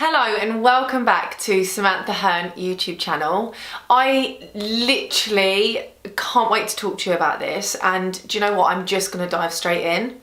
Hello and welcome back to Samantha Hearne YouTube channel. I literally can't wait to talk to you about this, and do you know what? I'm just going to dive straight in.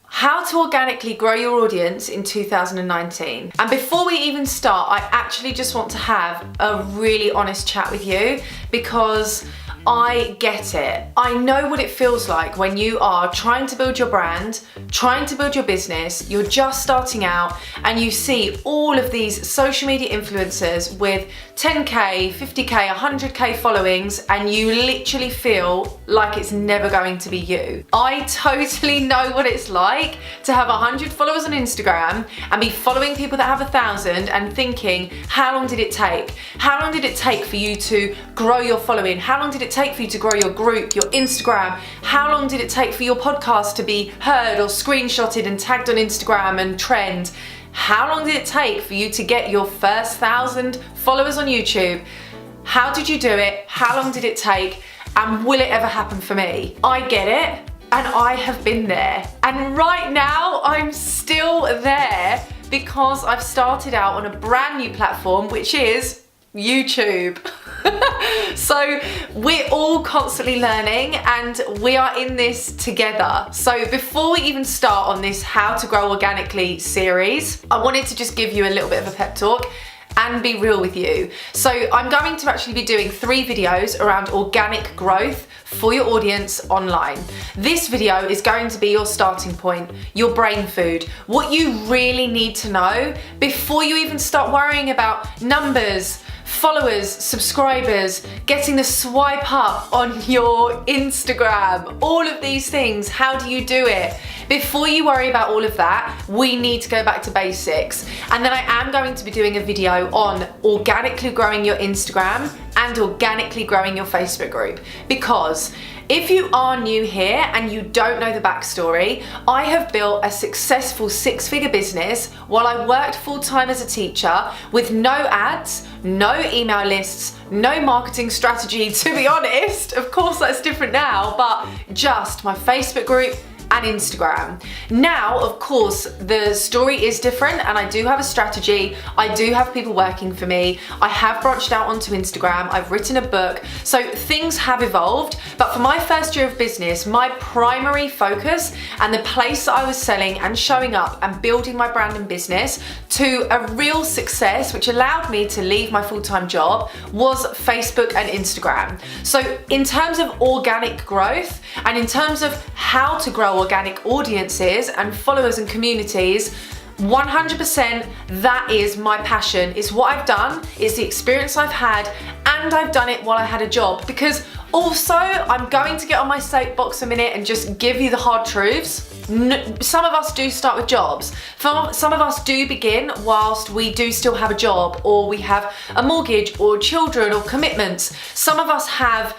How to organically grow your audience in 2019. And before we even start, I actually just want to have a really honest chat with you because I get it. I know what it feels like when you are trying to build your brand, trying to build your business, you're just starting out and you see all of these social media influencers with 10k, 50k, 100k followings, and you literally feel like it's never going to be you. I totally know what it's like to have 100 followers on Instagram and be following people that have 1,000 and thinking, how long did it take? How long did it take for you to grow your following? How long did it take for you to grow your group, your Instagram? How long did it take for your podcast to be heard or screenshotted and tagged on Instagram and trend? How long did it take for you to get your first 1,000 followers on YouTube? How did you do it? How long did it take? And will it ever happen for me? I get it, and I have been there. And right now, I'm still there because I've started out on a brand new platform, which is YouTube. So we're all constantly learning and we are in this together. So before we even start on this How to Grow Organically series, I wanted to just give you a little bit of a pep talk and be real with you. So I'm going to actually be doing 3 videos around organic growth for your audience online. This video is going to be your starting point, your brain food, what you really need to know before you even start worrying about numbers, followers, subscribers, getting the swipe up on your Instagram, all of these things. How do you do it? Before you worry about all of that, we need to go back to basics. And then I am going to be doing a video on organically growing your Instagram and organically growing your Facebook group. Because if you are new here and you don't know the backstory, I have built a successful 6-figure business while I worked full-time as a teacher with no ads, no email lists, no marketing strategy, to be honest. Of course that's different now, but just my Facebook group and Instagram. Now, of course, the story is different and I do have a strategy. I do have people working for me. I have branched out onto Instagram. I've written a book. So things have evolved. But for my first year of business, my primary focus and the place that I was selling and showing up and building my brand and business to a real success, which allowed me to leave my full-time job, was Facebook and Instagram. So in terms of organic growth and in terms of how to grow organic audiences and followers and communities, 100% that is my passion. It's what I've done, it's the experience I've had, and I've done it while I had a job. Because also, I'm going to get on my soapbox a minute and just give you the hard truths. Some of us do start with jobs. Some of us do begin whilst we do still have a job, or we have a mortgage or children or commitments. Some of us have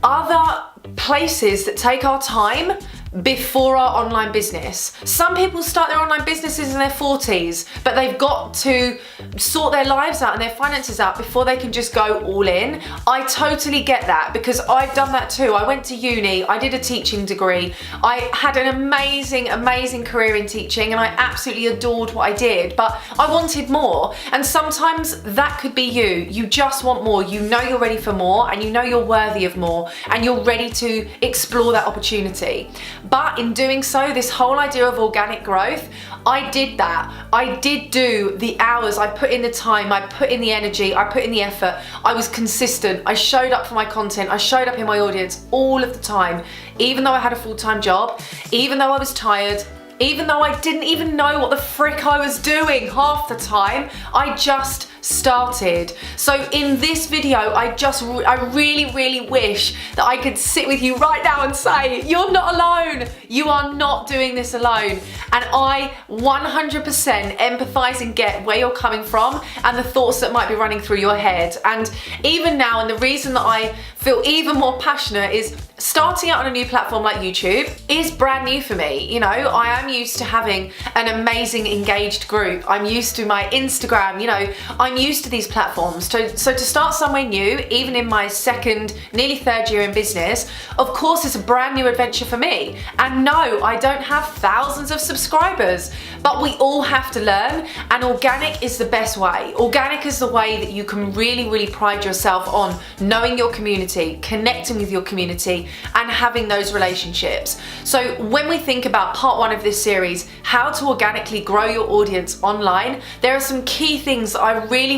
other places that take our time before our online business. Some people start their online businesses in their 40s, but they've got to sort their lives out and their finances out before they can just go all in. I totally get that because I've done that too. I went to uni, I did a teaching degree, I had an amazing career in teaching and I absolutely adored what I did, but I wanted more. And sometimes that could be you. You just want more. You know you're ready for more and you know you're worthy of more and you're ready to explore that opportunity. But in doing so, this whole idea of organic growth, I did that. I did do the hours, I put in the time, I put in the energy, I put in the effort. I was consistent. I showed up for my content. I showed up in my audience all of the time, even though I had a full-time job, even though I was tired, even though I didn't even know what the frick I was doing half the time. I just started. So in this video, I really wish that I could sit with you right now and say, you're not alone. You are not doing this alone. And I 100% empathize and get where you're coming from and the thoughts that might be running through your head. And even now, and the reason that I feel even more passionate is starting out on a new platform like YouTube is brand new for me. You know, I am used to having an amazing engaged group. I'm used to my Instagram, you know, I'm used to these platforms. So to start somewhere new, even in my second, nearly third year in business, of course it's a brand new adventure for me. And no, I don't have thousands of subscribers, but we all have to learn, and organic is the best way. Organic is the way that you can really pride yourself on knowing your community, connecting with your community, and having those relationships. So when we think about part one of this series, how to organically grow your audience online, there are some key things that I really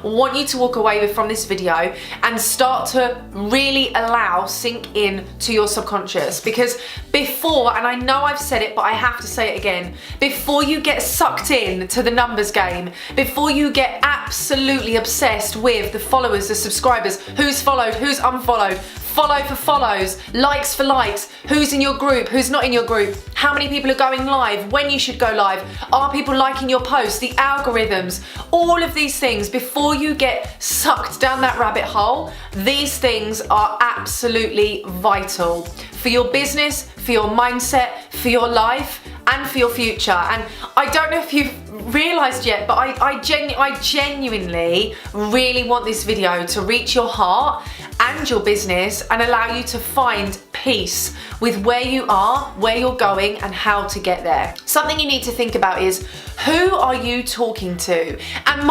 want you to walk away with from this video and start to really allow sink in to your subconscious. Because before, and I know I've said it, but I have to say it again, before you get sucked in to the numbers game, before you get absolutely obsessed with the followers, the subscribers, who's followed, who's unfollowed, follow for follows, likes for likes, who's in your group, who's not in your group, how many people are going live, when you should go live, are people liking your posts, the algorithms, all of these things, before you get sucked down that rabbit hole, these things are absolutely vital for your business, for your mindset, for your life, and for your future. And I don't know if you've realised yet, but I genuinely really want this video to reach your heart and your business and allow you to find peace with where you are, where you're going, and how to get there. Something you need to think about is, who are you talking to? And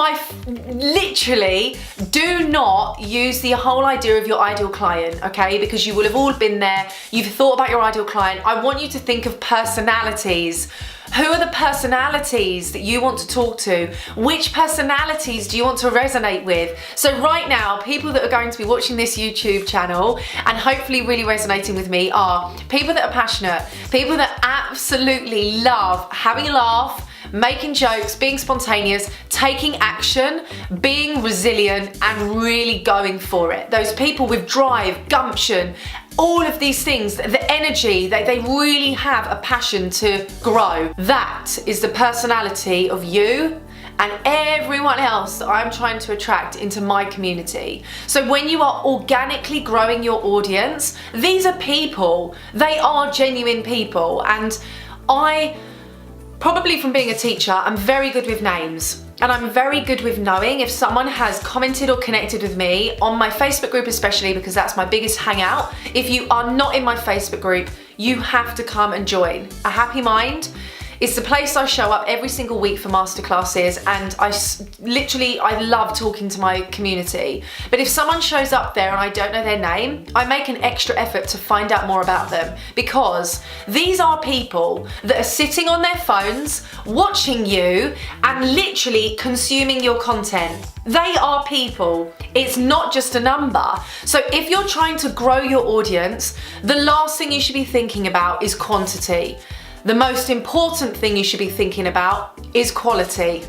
literally, do not use the whole idea of your ideal client, okay? Because you will have all been there. You've thought about your ideal client. I want you to think of personalities. Who are the personalities that you want to talk to? Which personalities do you want to resonate with? So right now, people that are going to be watching this YouTube channel and hopefully really resonating with me are people that are passionate, people that absolutely love having a laugh, making jokes, being spontaneous, taking action, being resilient, and really going for it. Those people with drive, gumption, all of these things, the energy, they really have a passion to grow. That is the personality of you and everyone else that I'm trying to attract into my community. So when you are organically growing your audience, these are people, they are genuine people. And I, probably from being a teacher, I'm very good with names. And I'm very good with knowing if someone has commented or connected with me on my Facebook group, especially because that's my biggest hangout. If you are not in my Facebook group, you have to come and join. A Happy Mind is the place I show up every single week for masterclasses, and I love talking to my community. But if someone shows up there and I don't know their name, I make an extra effort to find out more about them, because these are people that are sitting on their phones, watching you, and literally consuming your content. They are people. It's not just a number. So if you're trying to grow your audience, the last thing you should be thinking about is quantity. The most important thing you should be thinking about is quality.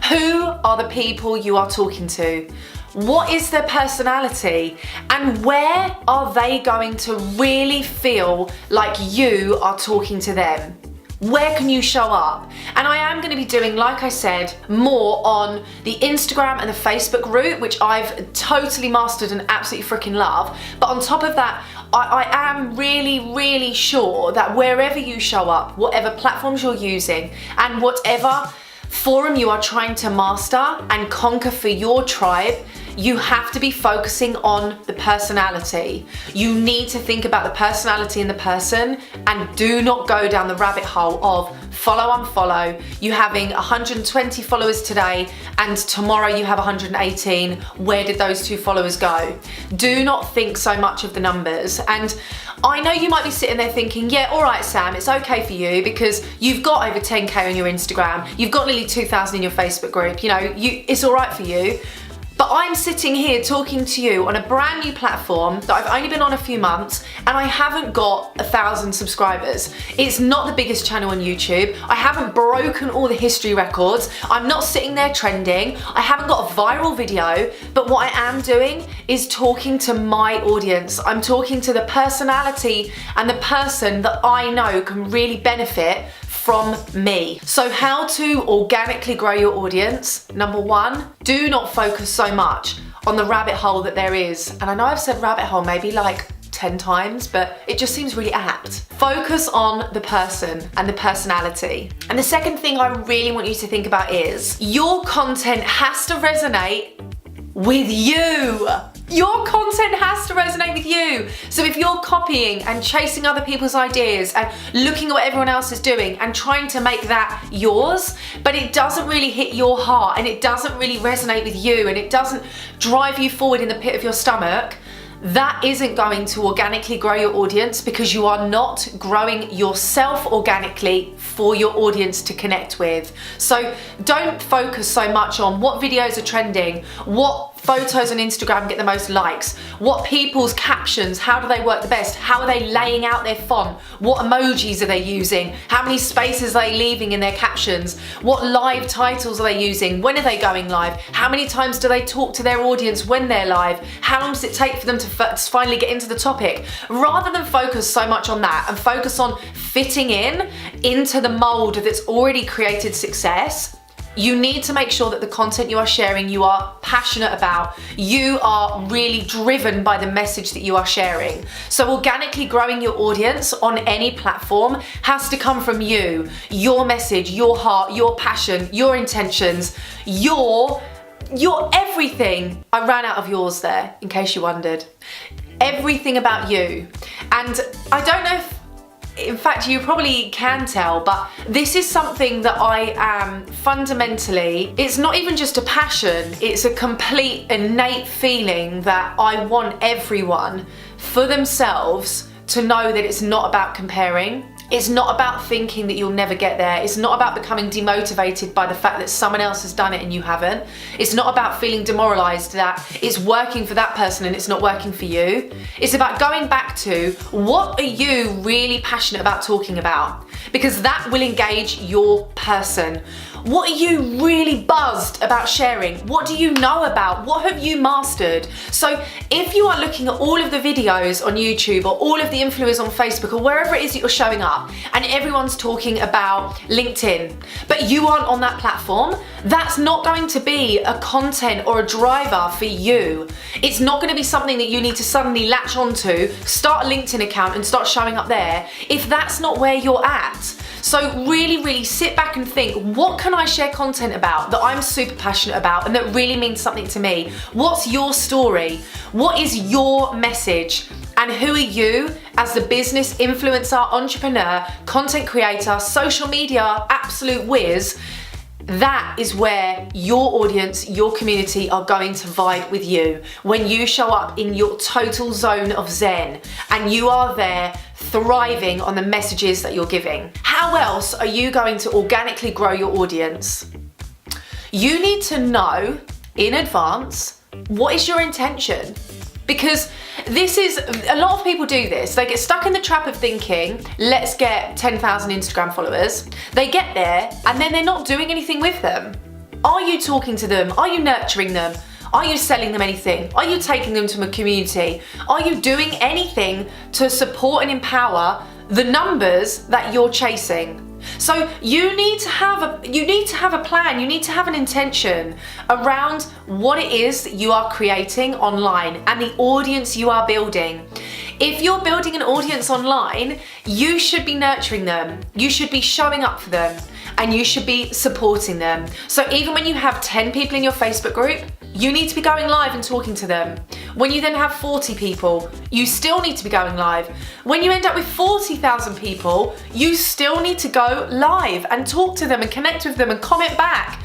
Who are the people you are talking to? What is their personality? And where are they going to really feel like you are talking to them? Where can you show up? And I am going to be doing, like I said, more on the Instagram and the Facebook route, which I've totally mastered and absolutely freaking love. But on top of that, I am really sure that wherever you show up, whatever platforms you're using, and whatever forum you are trying to master and conquer for your tribe, you have to be focusing on the personality. You need to think about the personality in the person, and do not go down the rabbit hole of follow, unfollow. You having 120 followers today and tomorrow you have 118. Where did those 2 followers go? Do not think so much of the numbers. And I know you might be sitting there thinking, yeah, all right, Sam, it's okay for you because you've got over 10K on your Instagram. You've got nearly 2,000 in your Facebook group. You know, it's all right for you. But I'm sitting here talking to you on a brand new platform that I've only been on a few months, and I haven't got 1,000 subscribers. It's not the biggest channel on YouTube. I haven't broken all the history records. I'm not sitting there trending. I haven't got a viral video, but what I am doing is talking to my audience. I'm talking to the personality and the person that I know can really benefit from me. So how to organically grow your audience? Number 1, do not focus so much on the rabbit hole that there is. And I know I've said rabbit hole maybe like 10 times, but it just seems really apt. Focus on the person and the personality. And the second thing I really want you to think about is your content has to resonate with you. Your content has to resonate with you. So if you're copying and chasing other people's ideas and looking at what everyone else is doing and trying to make that yours, but it doesn't really hit your heart and it doesn't really resonate with you and it doesn't drive you forward in the pit of your stomach, that isn't going to organically grow your audience, because you are not growing yourself organically for your audience to connect with. So don't focus so much on what videos are trending, what photos on Instagram get the most likes, what people's captions, how do they work the best, how are they laying out their font, what emojis are they using, how many spaces are they leaving in their captions, what live titles are they using, when are they going live, how many times do they talk to their audience when they're live, how long does it take for them to finally get into the topic. Rather than focus so much on that and focus on fitting into the mold that's already created success, you need to make sure that the content you are sharing, you are passionate about. You are really driven by the message that you are sharing. So organically growing your audience on any platform has to come from you, your message, your heart, your passion, your intentions, your everything. I ran out of yours there, in case you wondered. Everything about you. And I don't know if, in fact, you probably can tell, but this is something that I am fundamentally, it's not even just a passion, it's a complete innate feeling that I want everyone for themselves to know that it's not about comparing. It's not about thinking that you'll never get there. It's not about becoming demotivated by the fact that someone else has done it and you haven't. It's not about feeling demoralized that it's working for that person and it's not working for you. It's about going back to, what are you really passionate about talking about? Because that will engage your person. What are you really buzzed about sharing? What do you know about? What have you mastered? So if you are looking at all of the videos on YouTube or all of the influencers on Facebook or wherever it is that you're showing up and everyone's talking about LinkedIn, but you aren't on that platform, that's not going to be a content or a driver for you. It's not going to be something that you need to suddenly latch onto, start a LinkedIn account and start showing up there if that's not where you're at. So really sit back and think, what can I share content about that I'm super passionate about and that really means something to me? What's your story? What is your message? And who are you as the business influencer, entrepreneur, content creator, social media, absolute whiz? That is where your audience, your community are going to vibe with you. When you show up in your total zone of zen and you are there thriving on the messages that you're giving. How else are you going to organically grow your audience? You need to know in advance, what is your intention? Because this is, a lot of people do this. They get stuck in the trap of thinking, let's get 10,000 Instagram followers. They get there and then they're not doing anything with them. Are you talking to them? Are you nurturing them? Are you selling them anything? Are you taking them to a community? Are you doing anything to support and empower the numbers that you're chasing? So you need to have a plan, you need to have an intention around what it is that you are creating online and the audience you are building. If you're building an audience online, you should be nurturing them, you should be showing up for them, and you should be supporting them. So even when you have 10 people in your Facebook group, you need to be going live and talking to them. When you then have 40 people, you still need to be going live. When you end up with 40,000 people, you still need to go live and talk to them and connect with them and comment back.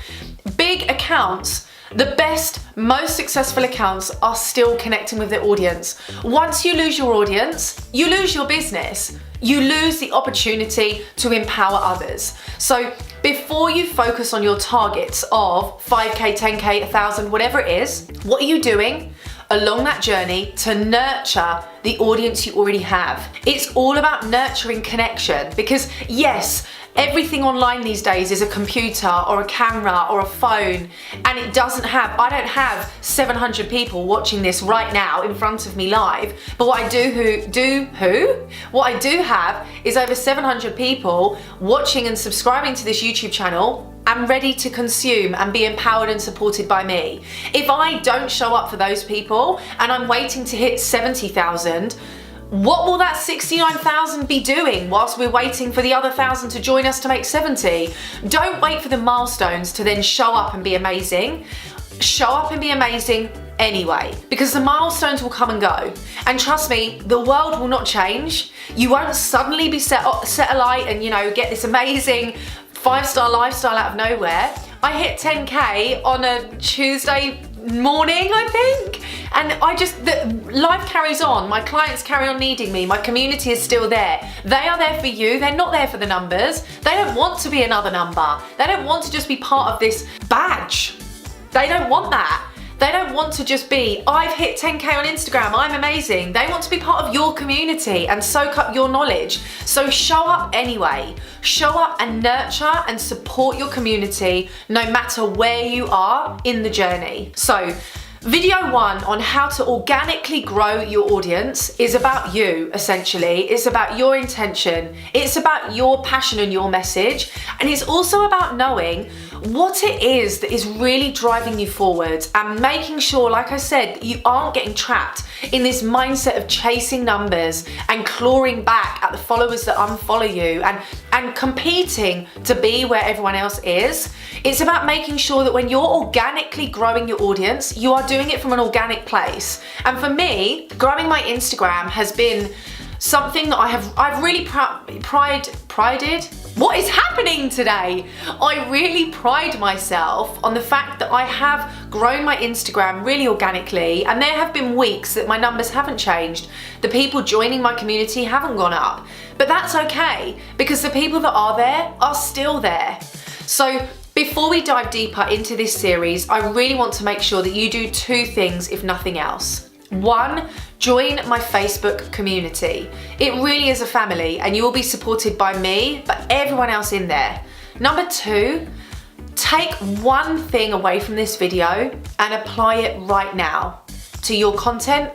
Big accounts, the best, most successful accounts are still connecting with their audience. Once you lose your audience, you lose your business. You lose the opportunity to empower others. So before you focus on your targets of 5K, 10K, 1,000, whatever it is, what are you doing along that journey to nurture the audience you already have? It's all about nurturing connection, because yes, everything online these days is a computer or a camera or a phone, and I don't have 700 people watching this right now in front of me live, but what I do have is over 700 people watching and subscribing to this YouTube channel and ready to consume and be empowered and supported by me. If I don't show up for those people and I'm waiting to hit 70,000, what will that 69,000 be doing whilst we're waiting for the other 1,000 to join us to make 70? Don't wait for the milestones to then show up and be amazing. Show up and be amazing anyway, because the milestones will come and go. And trust me, the world will not change. You won't suddenly be set alight and, you know, get this amazing 5-star lifestyle out of nowhere. I hit 10K on a Tuesday morning, I think. And life carries on. My clients carry on needing me. My community is still there. They are there for you. They're not there for the numbers. They don't want to be another number. They don't want to just be part of this badge. They don't want that. They don't want to just be, I've hit 10K on Instagram, I'm amazing. They want to be part of your community and soak up your knowledge. So show up anyway. Show up and nurture and support your community no matter where you are in the journey. So, video 1 on how to organically grow your audience is about you, essentially. It's about your intention. It's about your passion and your message. And it's also about knowing what it is that is really driving you forward and making sure, like I said, you aren't getting trapped in this mindset of chasing numbers and clawing back at the followers that unfollow you and competing to be where everyone else is. It's about making sure that when you're organically growing your audience, you are doing it from an organic place. And for me, growing my Instagram has been something that I've really prided. What is happening today? I really pride myself on the fact that I have grown my Instagram really organically, and there have been weeks that my numbers haven't changed. The people joining my community haven't gone up, but that's okay because the people that are there are still there. So before we dive deeper into this series, I really want to make sure that you do 2 things, if nothing else. 1, join my Facebook community. It really is a family and you will be supported by me, but everyone else in there. Number 2, take one thing away from this video and apply it right now to your content,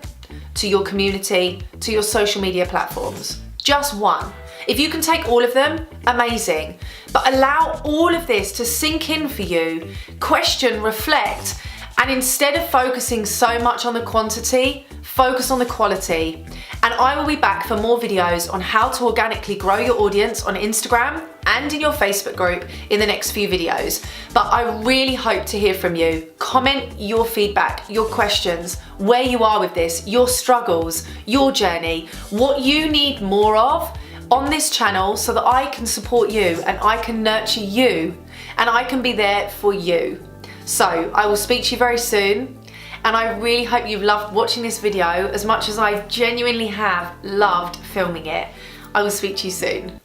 to your community, to your social media platforms. Just one. If you can take all of them, amazing. But allow all of this to sink in for you. Question, reflect, and instead of focusing so much on the quantity, focus on the quality. And I will be back for more videos on how to organically grow your audience on Instagram and in your Facebook group in the next few videos. But I really hope to hear from you. Comment your feedback, your questions, where you are with this, your struggles, your journey, what you need more of on this channel so that I can support you and I can nurture you and I can be there for you. So I will speak to you very soon, and I really hope you've loved watching this video as much as I genuinely have loved filming it. I will speak to you soon.